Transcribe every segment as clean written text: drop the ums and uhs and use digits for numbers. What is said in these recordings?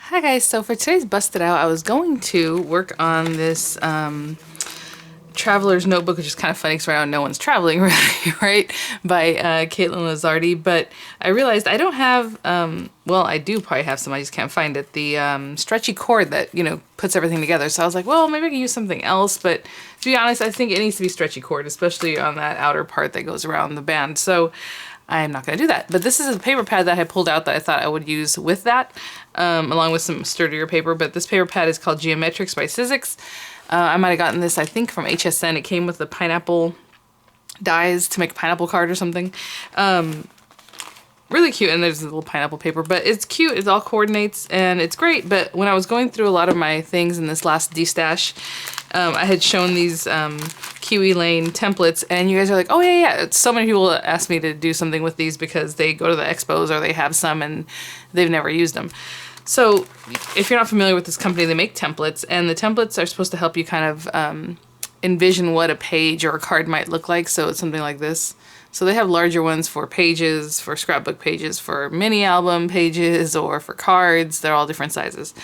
Hi guys, so for today's Busted Out, I was going to work on this traveler's notebook, which is kind of funny because right now no one's traveling, really, right? By Caitlin Lazardi, but I realized I don't have, well, I do probably have some, I just can't find it, the stretchy cord that, you know, puts everything together. So I was like, well, maybe I can use something else, but to be honest, I think it needs to be stretchy cord, especially on that outer part that goes around the band. So I'm not going to do that. But this is a paper pad that I had pulled out that I thought I would use with that, along with some sturdier paper. But this paper pad is called Geometrics by Sizzix. I might have gotten this, I think, from HSN. It came with the pineapple dies to make a pineapple card or something. Really cute, and there's a little pineapple paper, but it's cute. It all coordinates, and it's great. But when I was going through a lot of my things in this last de-stash, I had shown these Kiwi Lane templates, and you guys are like, oh yeah. So many people ask me to do something with these because they go to the expos or they have some and they've never used them. So if you're not familiar with this company, they make templates, and the templates are supposed to help you kind of envision what a page or a card might look like. So it's something like this. So they have larger ones for pages, for scrapbook pages, for mini album pages, or for cards. They're all different sizes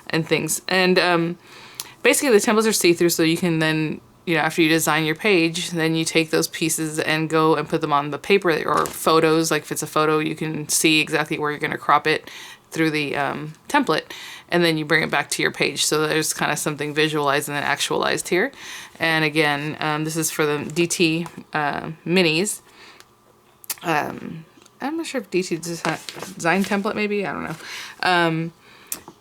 and things. And basically the templates are see-through, so you can then, you know, after you design your page, then you take those pieces and go and put them on the paper, or photos. Like if it's a photo, you can see exactly where you're going to crop it through the template, and then you bring it back to your page. So there's kind of something visualized and then actualized here. And again, this is for the DT minis. I'm not sure if DT design template, maybe, I don't know.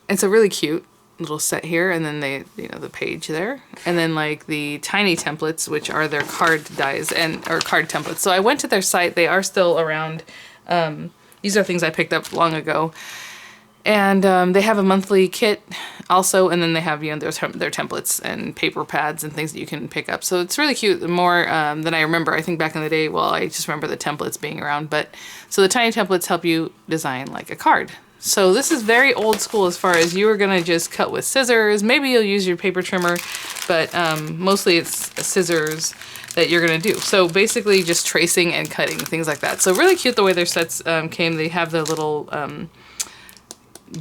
It's a really cute little set here, and then they, you know, the page there, and then like the tiny templates, which are their card dies or card templates. So I went to their site. They are still around. These are things I picked up long ago, and they have a monthly kit also, and then they have, you know, their templates and paper pads and things that you can pick up. So it's really cute, more than I remember. I think back in the day, well, I just remember the templates being around, but so the tiny templates help you design like a card. So this is very old school as far as you are going to just cut with scissors. Maybe you'll use your paper trimmer, but mostly it's scissors that you're going to do. So basically just tracing and cutting, things like that. So really cute the way their sets came. They have the little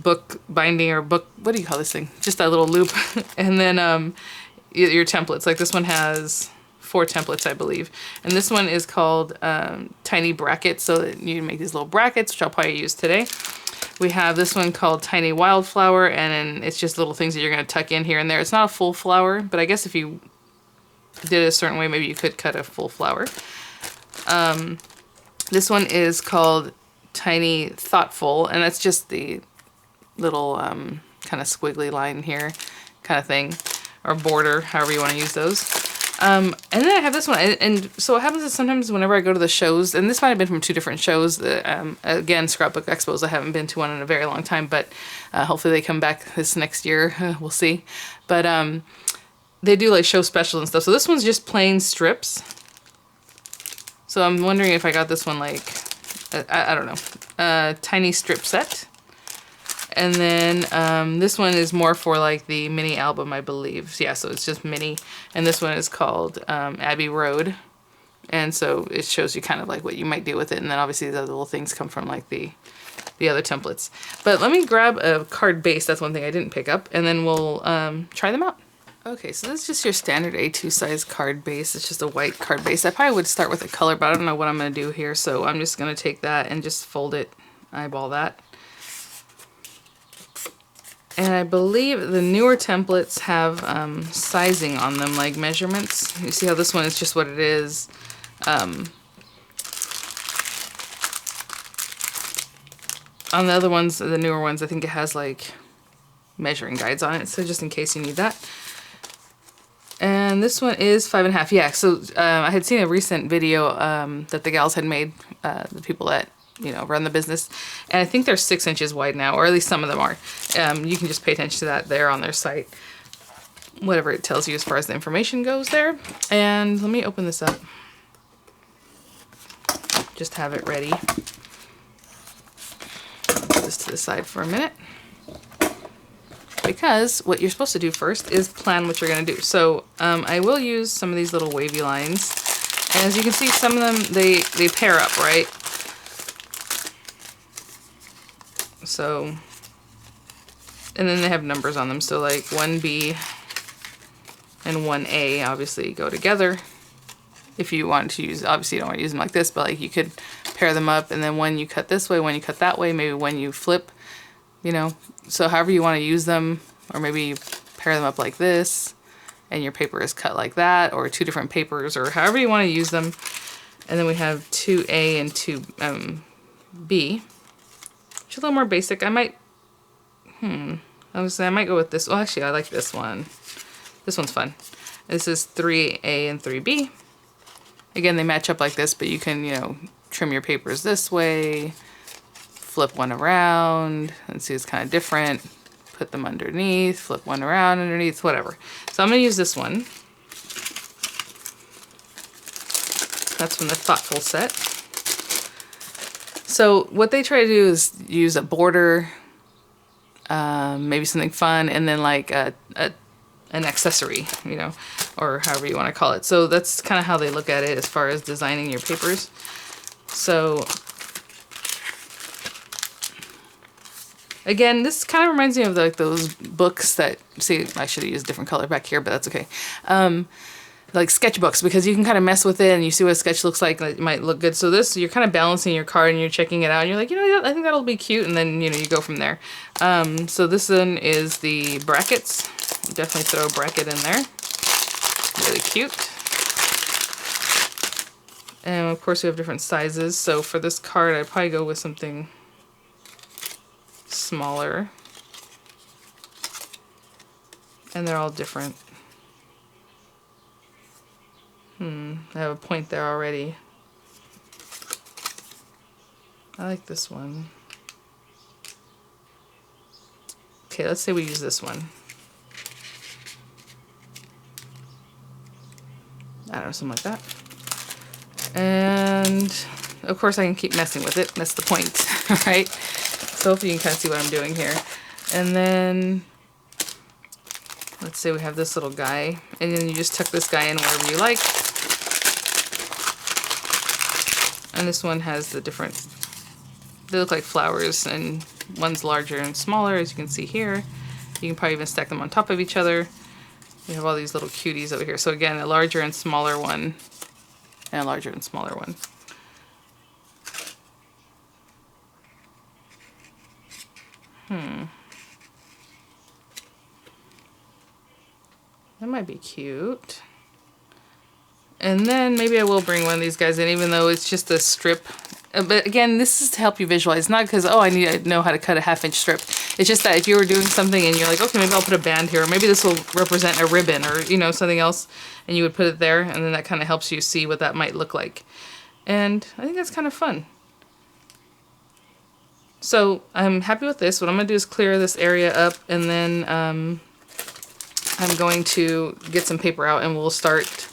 book binding, or book, what do you call this thing? Just that little loop. And then your templates. Like this one has 4 templates, I believe. And this one is called Tiny Brackets. So that you make these little brackets, which I'll probably use today. We have this one called Tiny Wildflower, and then it's just little things that you're going to tuck in here and there. It's not a full flower, but I guess if you did it a certain way, maybe you could cut a full flower. This one is called Tiny Thoughtful, and that's just the little kind of squiggly line here kind of thing, or border, however you want to use those. And then I have this one, and so what happens is sometimes whenever I go to the shows, and this might have been from 2 different shows, again, Scrapbook Expos, I haven't been to one in a very long time, but hopefully they come back this next year, we'll see. But they do like show specials and stuff, so this one's just plain strips. So I'm wondering if I got this one like, I don't know, tiny strip set. And then this one is more for like the mini album, I believe. Yeah, so it's just mini. And this one is called Abbey Road. And so it shows you kind of like what you might do with it. And then obviously the other little things come from like the other templates. But let me grab a card base. That's one thing I didn't pick up. And then we'll try them out. Okay, so this is just your standard A2 size card base. It's just a white card base. I probably would start with a color, but I don't know what I'm going to do here. So I'm just going to take that and just fold it, eyeball that. And I believe the newer templates have sizing on them, like measurements. You see how this one is just what it is. On the other ones, the newer ones, I think it has like measuring guides on it. So just in case you need that. And this one is 5.5. Yeah, so I had seen a recent video that the gals had made, the people that, you know, run the business, and I think they're 6 inches wide now, or at least some of them are. You can just pay attention to that there on their site, whatever it tells you as far as the information goes there. And let me open this up, just have it ready. Put this to the side for a minute, because what you're supposed to do first is plan what you're going to do. So I will use some of these little wavy lines, and as you can see, some of them they pair up, right? So And then they have numbers on them, so like 1B and 1A obviously go together. If you want to use, obviously you don't want to use them like this, but like you could pair them up, and then one you cut this way, one you cut that way, maybe one you flip, you know. So however you want to use them, or maybe you pair them up like this, and your paper is cut like that, or two different papers, or however you want to use them. And then we have 2A and 2B, which is a little more basic. I might, I might go with this. Well, actually, I like this one. This one's fun. This is 3A and 3B. Again, they match up like this, but you can, you know, trim your papers this way, flip one around, and see it's kind of different. Put them underneath, flip one around underneath, whatever. So I'm going to use this one. That's from the Thoughtful set. So what they try to do is use a border, maybe something fun, and then like an accessory, you know, or however you want to call it. So that's kind of how they look at it as far as designing your papers. So again, this kind of reminds me of like those books that, see, I should have used a different color back here, but that's okay. Like sketchbooks, because you can kind of mess with it and you see what a sketch looks like, and it might look good. So this, you're kind of balancing your card and you're checking it out and you're like, you know, I think that'll be cute, and then, you know, you go from there. So this one is the brackets. Definitely throw a bracket in there. Really cute. And of course we have different sizes. So for this card, I'd probably go with something smaller. And they're all different. I have a point there already. I like this one. Okay, let's say we use this one. I don't know, something like that. And of course I can keep messing with it. That's the point, right? So hopefully you can kind of see what I'm doing here. And then let's say we have this little guy, and then you just tuck this guy in wherever you like. And this one has the different, they look like flowers, and one's larger and smaller, as you can see here. You can probably even stack them on top of each other. We have all these little cuties over here. So again, a larger and smaller one, and a larger and smaller one. That might be cute. And then maybe I will bring one of these guys in, even though it's just a strip. But again, this is to help you visualize, not because, oh, I need to know how to cut a 1/2 inch strip. It's just that if you were doing something and you're like, okay, maybe I'll put a band here, or maybe this will represent a ribbon, or, you know, something else, and you would put it there, and then that kind of helps you see what that might look like. And I think that's kind of fun. So I'm happy with this. What I'm going to do is clear this area up, and then I'm going to get some paper out and we'll start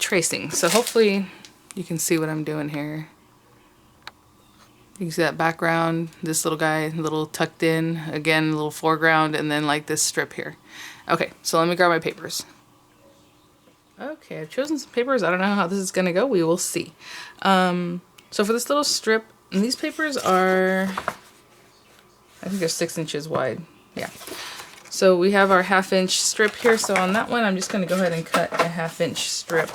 tracing. So hopefully you can see what I'm doing here. You can see that background, this little guy, a little tucked in, again, a little foreground, and then like this strip here. Okay, so let me grab my papers. Okay, I've chosen some papers. I don't know how this is gonna go. We will see. So for this little strip, and these papers are, I think they're 6 inches wide. Yeah. So we have our 1/2 inch strip here. So on that one, I'm just going to go ahead and cut a 1/2 inch strip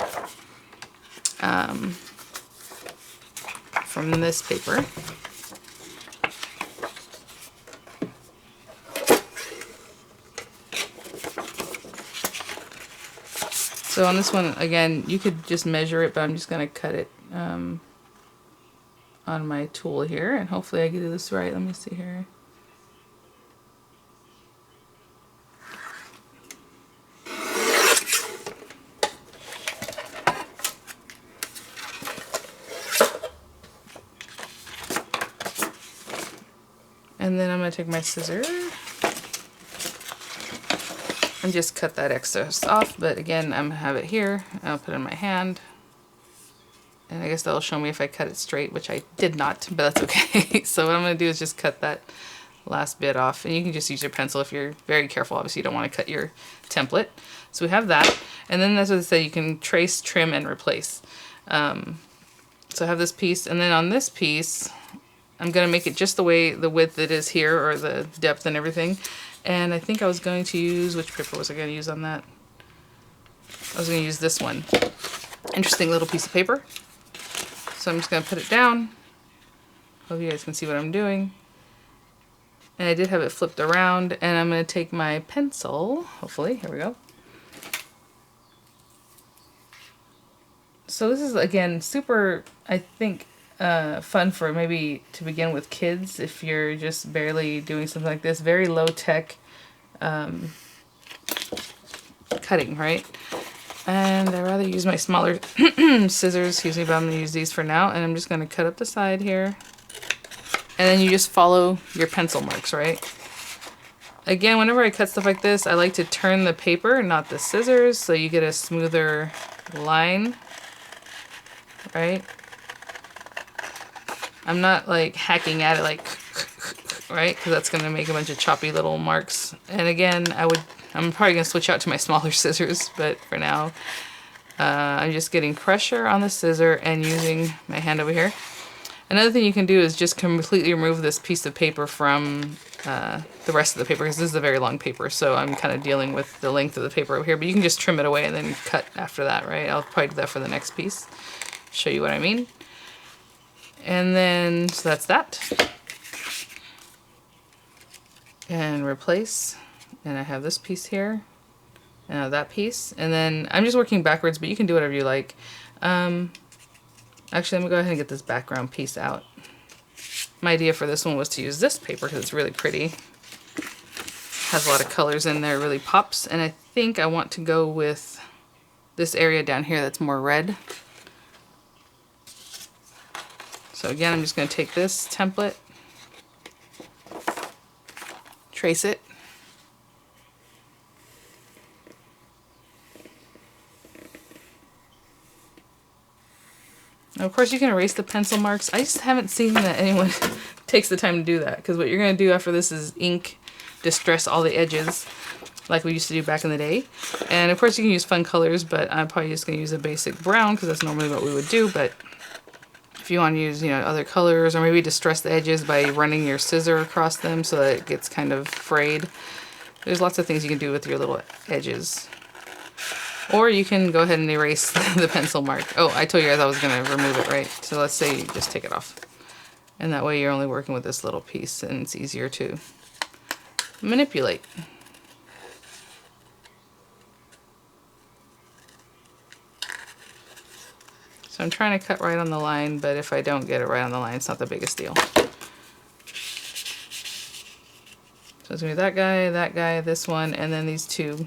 from this paper. So on this one, again, you could just measure it, but I'm just going to cut it on my tool here, and hopefully I can do this right. Let me see here. And then I'm going to take my scissors and just cut that excess off. But again, I'm going to have it here. I'll put it in my hand. And I guess that'll show me if I cut it straight, which I did not, but that's okay. So what I'm going to do is just cut that last bit off. And you can just use your pencil if you're very careful. Obviously, you don't want to cut your template. So we have that. And then that's what they say, you can trace, trim, and replace. So I have this piece. And then on this piece, I'm going to make it just the way the width it is here, or the depth and everything. And I think I was going to use, which paper was I going to use on that? I was going to use this one. Interesting little piece of paper. So I'm just going to put it down. Hope you guys can see what I'm doing. And I did have it flipped around, and I'm going to take my pencil, hopefully, here we go. So this is, again, super, I think, fun for maybe to begin with kids if you're just barely doing something like this. Very low-tech cutting, right? And I'd rather use my smaller scissors, excuse me, but I'm going to use these for now. And I'm just going to cut up the side here. And then you just follow your pencil marks, right? Again, whenever I cut stuff like this, I like to turn the paper, not the scissors, so you get a smoother line, right? I'm not like hacking at it like, right? Because that's going to make a bunch of choppy little marks. And again, I'm probably going to switch out to my smaller scissors, but for now, I'm just getting pressure on the scissor and using my hand over here. Another thing you can do is just completely remove this piece of paper from the rest of the paper, because this is a very long paper, so I'm kind of dealing with the length of the paper over here, but you can just trim it away and then cut after that, right? I'll probably do that for the next piece, show you what I mean. And then, so that's that. And replace, and I have this piece here, and I have that piece, and then I'm just working backwards, but you can do whatever you like. Actually, I'm gonna go ahead and get this background piece out. My idea for this one was to use this paper because it's really pretty. Has a lot of colors in there, really pops, and I think I want to go with this area down here that's more red. So again, I'm just going to take this template, trace it, now, of course, you can erase the pencil marks. I just haven't seen that anyone takes the time to do that, because what you're going to do after this is ink, distress all the edges like we used to do back in the day. And of course you can use fun colors, but I'm probably just going to use a basic brown because that's normally what we would do. But if you want to use, you know, other colors, or maybe distress the edges by running your scissor across them so that it gets kind of frayed. There's lots of things you can do with your little edges. Or you can go ahead and erase the pencil mark. Oh, I told you guys I was going to remove it, right? So let's say you just take it off. And that way you're only working with this little piece, and it's easier to manipulate. So I'm trying to cut right on the line, but if I don't get it right on the line, it's not the biggest deal. So it's going to be that guy, this one, and then these two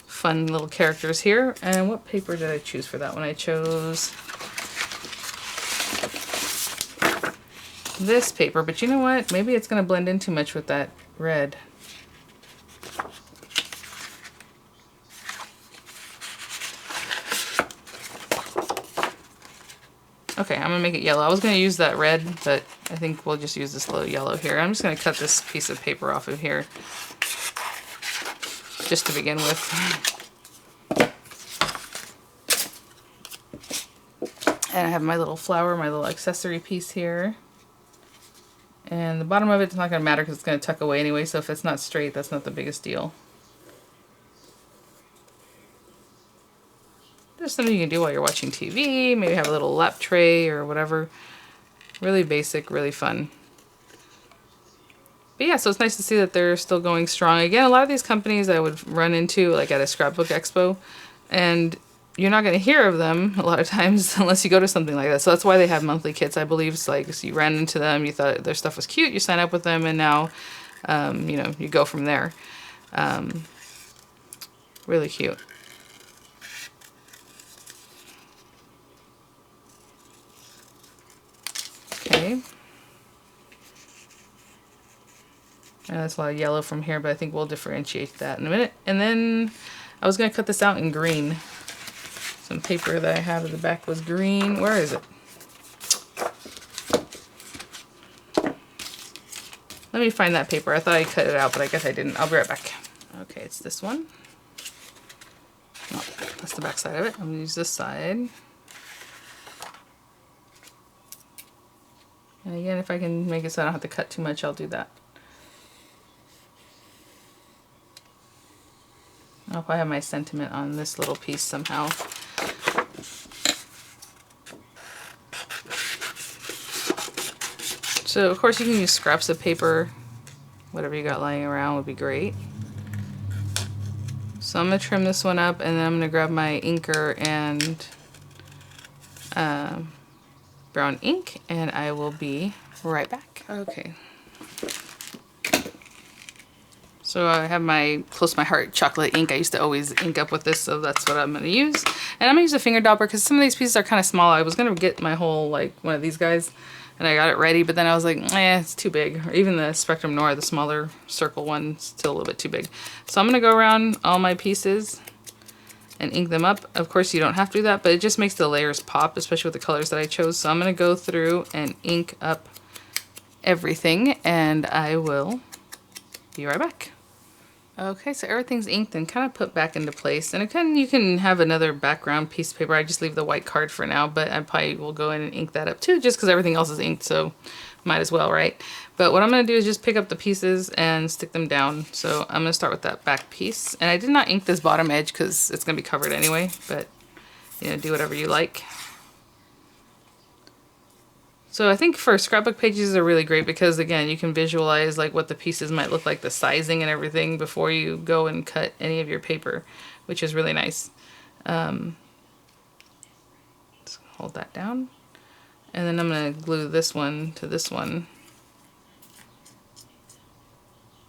fun little characters here. And what paper did I choose for that one? I chose this paper, but you know what? Maybe it's going to blend in too much with that red. Okay, I'm going to make it yellow. I was going to use that red, but I think we'll just use this little yellow here. I'm just going to cut this piece of paper off of here just to begin with. And I have my little flower, my little accessory piece here. And the bottom of it's not going to matter because it's going to tuck away anyway, so if it's not straight, that's not the biggest deal. Just something you can do while you're watching TV, maybe have a little lap tray or whatever. Really basic, really fun. But yeah, so it's nice to see that they're still going strong. Again, a lot of these companies I would run into like at a scrapbook expo, and you're not going to hear of them a lot of times unless you go to something like that. So that's why they have monthly kits, I believe. It's like, so you ran into them, you thought their stuff was cute, you sign up with them, and now, you know, you go from there. Really cute. Okay. And that's a lot of yellow from here, but I think we'll differentiate that in a minute. And then I was going to cut this out in green. Some paper that I have at the back was green. Where is it? Let me find that paper. I thought I cut it out, but I guess I didn't. I'll be right back. Okay, it's this one. No, that's the back side of it. I'm going to use this side. And again, if I can make it so I don't have to cut too much, I'll do that. I'll probably have my sentiment on this little piece somehow. So of course you can use scraps of paper, whatever you got lying around would be great. So I'm going to trim this one up, and then I'm going to grab my inker and brown ink, and I will be right back. Okay. So I have my close to my heart chocolate ink. I used to always ink up with this, so that's what I'm going to use. And I'm going to use a finger dauber because some of these pieces are kind of small. I was going to get my whole, like, one of these guys, and I got it ready, but then I was like, it's too big. Or even the Spectrum Noir, the smaller circle one, still a little bit too big. So I'm going to go around all my pieces and ink them up. Of course, you don't have to do that, but it just makes the layers pop, especially with the colors that I chose. So I'm going to go through and ink up everything, and I will be right back. Okay, so everything's inked and kind of put back into place. And again, you can have another background piece of paper. I just leave the white card for now, but I probably will go in and ink that up too, just because everything else is inked, so might as well, right? But what I'm going to do is just pick up the pieces and stick them down. So I'm going to start with that back piece. And I did not ink this bottom edge because it's going to be covered anyway, but you know, do whatever you like. So I think for scrapbook pages are really great because, again, you can visualize like what the pieces might look like, the sizing and everything before you go and cut any of your paper, which is really nice. Let's hold that down. And then I'm going to glue this one to this one.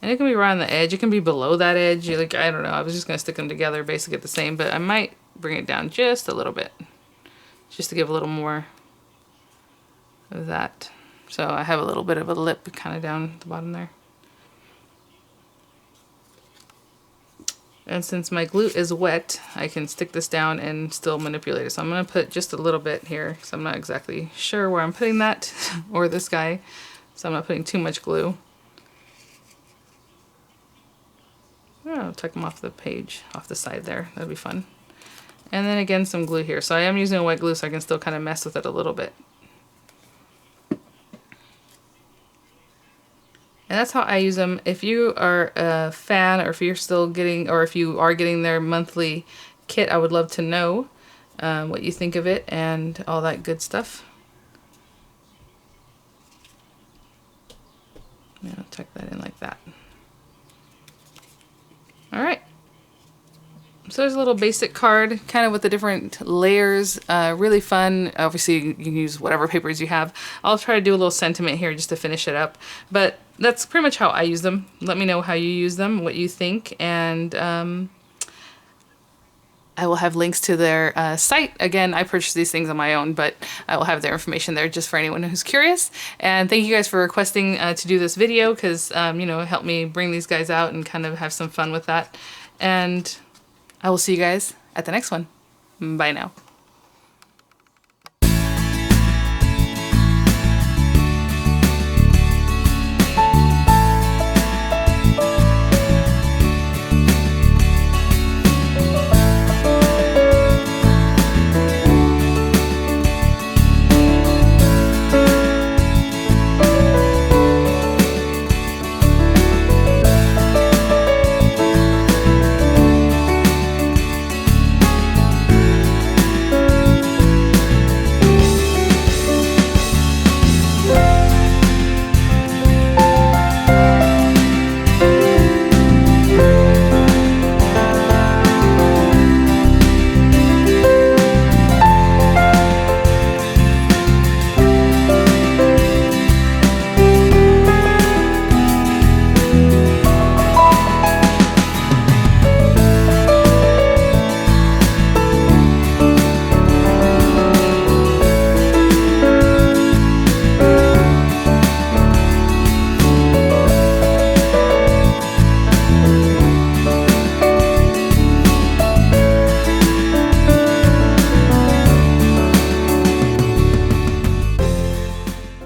And it can be right on the edge. It can be below that edge. Like, I don't know. I was just going to stick them together basically the same, but I might bring it down just a little bit just to give a little more of that. So I have a little bit of a lip kind of down at the bottom there. And since my glue is wet, I can stick this down and still manipulate it. So I'm going to put just a little bit here because I'm not exactly sure where I'm putting that or this guy. So I'm not putting too much glue. I'll take them off the page, off the side there. That'd be fun. And then again, some glue here. So I am using a wet glue so I can still kind of mess with it a little bit. And that's how I use them. If you are a fan, or if you're still getting, or if you are getting their monthly kit, I would love to know what you think of it and all that good stuff. I'll tuck that in like that. All right. So there's a little basic card, kind of with the different layers. Really fun. Obviously, you can use whatever papers you have. I'll try to do a little sentiment here just to finish it up. But that's pretty much how I use them. Let me know how you use them, what you think, and I will have links to their site. Again, I purchased these things on my own, but I will have their information there just for anyone who's curious. And thank you guys for requesting to do this video because, you know, it helped me bring these guys out and kind of have some fun with that. And I will see you guys at the next one. Bye now.